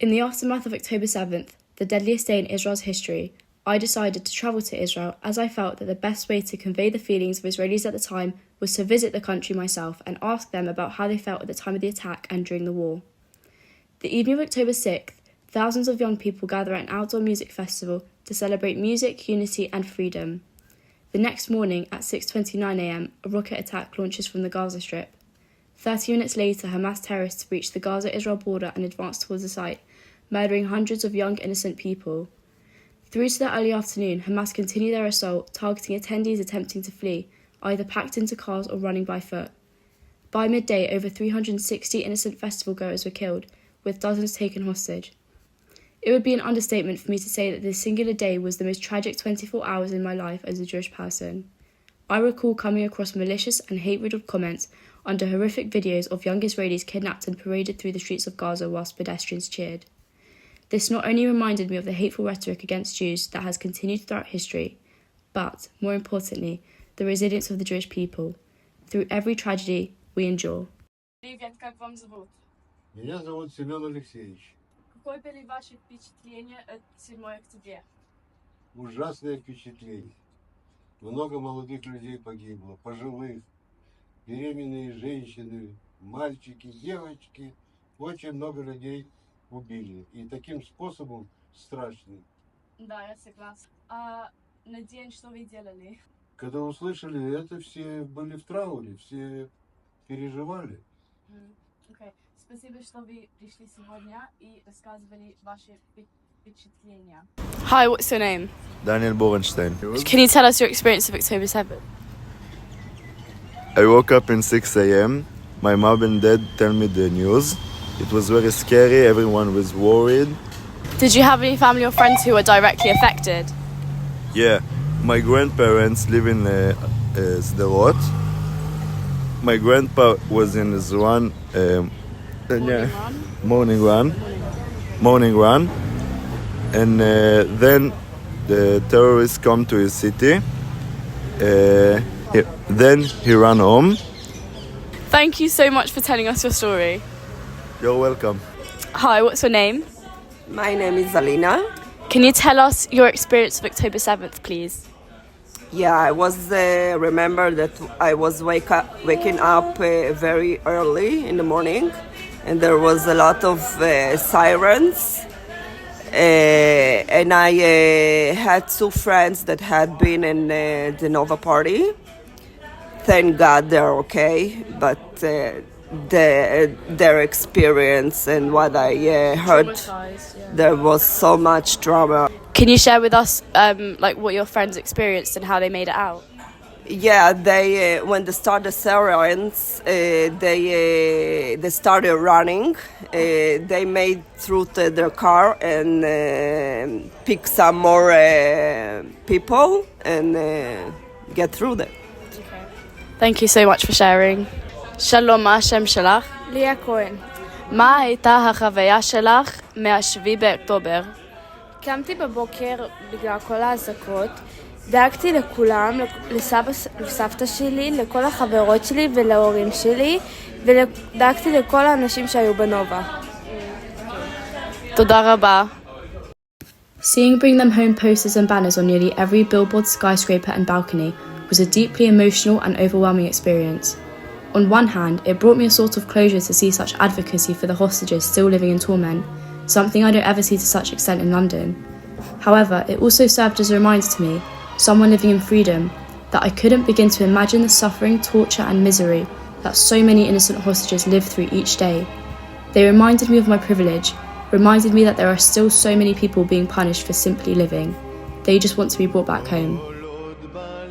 In the aftermath of October 7th, the deadliest day in Israel's history, I decided to travel to Israel as I felt that the best way to convey the feelings of Israelis at the time was to visit the country myself and ask them about how they felt at the time of the attack and during the war. The evening of October 6th, thousands of young people gather at an outdoor music festival to celebrate music, unity and freedom. The next morning at 6:29 a.m, a rocket attack launches from the Gaza Strip. 30 minutes later, Hamas terrorists breach the Gaza-Israel border and advance towards the site, murdering hundreds of young innocent people. Through to the early afternoon, Hamas continue their assault, targeting attendees attempting to flee, either packed into cars or running by foot. By midday, over 360 innocent festival goers were killed, with dozens taken hostage. It would be an understatement for me to say that this singular day was the most tragic 24 hours in my life as a Jewish person. I recall coming across malicious and hate-riddled comments under horrific videos of young Israelis kidnapped and paraded through the streets of Gaza whilst pedestrians cheered. This not only reminded me of the hateful rhetoric against Jews that has continued throughout history, but, more importantly, the resilience of the Jewish people. Through every tragedy, we endure. Привет, как вам зовут? Меня зовут Семен Алексеевич. Какое были ваши впечатления от 7 октября? Ужасное впечатление. Много молодых людей погибло, пожилых, беременные женщины, мальчики, девочки. Очень много людей убили. И таким способом страшным. Да, я согласна. А на день что вы делали? Когда услышали это, все были в трауре, все переживали. Окей. Спасибо, что вы пришли сегодня и рассказывали ваши впечатления. Hi, what's your name? Daniel Borenstein. Can you tell us your experience of October 7th? I woke up in 6 a.m. My mom and dad tell me the news. It was very scary, everyone was worried. Did you have any family or friends who were directly affected? Yeah, my grandparents live in Sderot. My grandpa was in his morning run. And then the terrorists come to his city. Then he ran home. Thank you so much for telling us your story. You're welcome. Hi, what's your name? My name is Alina. Can you tell us your experience of October 7th, please? Yeah, I was remember that I was waking up very early in the morning, and there was a lot of sirens. And I had two friends that had been in the Nova party. Thank God they're okay, but their experience and what I heard, there was so much drama. Can you share with us what your friends experienced and how they made it out? Yeah, they when they started the sirens, they started running. They made through to their car and pick some more people and get through them. Okay. Thank you so much for sharing. שלום, מה השם שלך? ליה כהן. מה הייתה החוויה שלך מה-7 באוקטובר? קמתי בבוקר בגלל כל האזעקות, דאגתי לכולם, לסבתא שלי, לכל החברות שלי ולהורים שלי, ודאגתי לכל האנשים שהיו בנובה. תודה רבה. Seeing Bring Them Home posters and banners on nearly every billboard, skyscraper and balcony was a deeply emotional and overwhelming experience. On one hand, it brought me a sort of closure to see such advocacy for the hostages still living in torment, something I don't ever see to such extent in London. However, it also served as a reminder to me, someone living in freedom, that I couldn't begin to imagine the suffering, torture and misery that so many innocent hostages live through each day. They reminded me of my privilege, reminded me that there are still so many people being punished for simply living. They just want to be brought back home.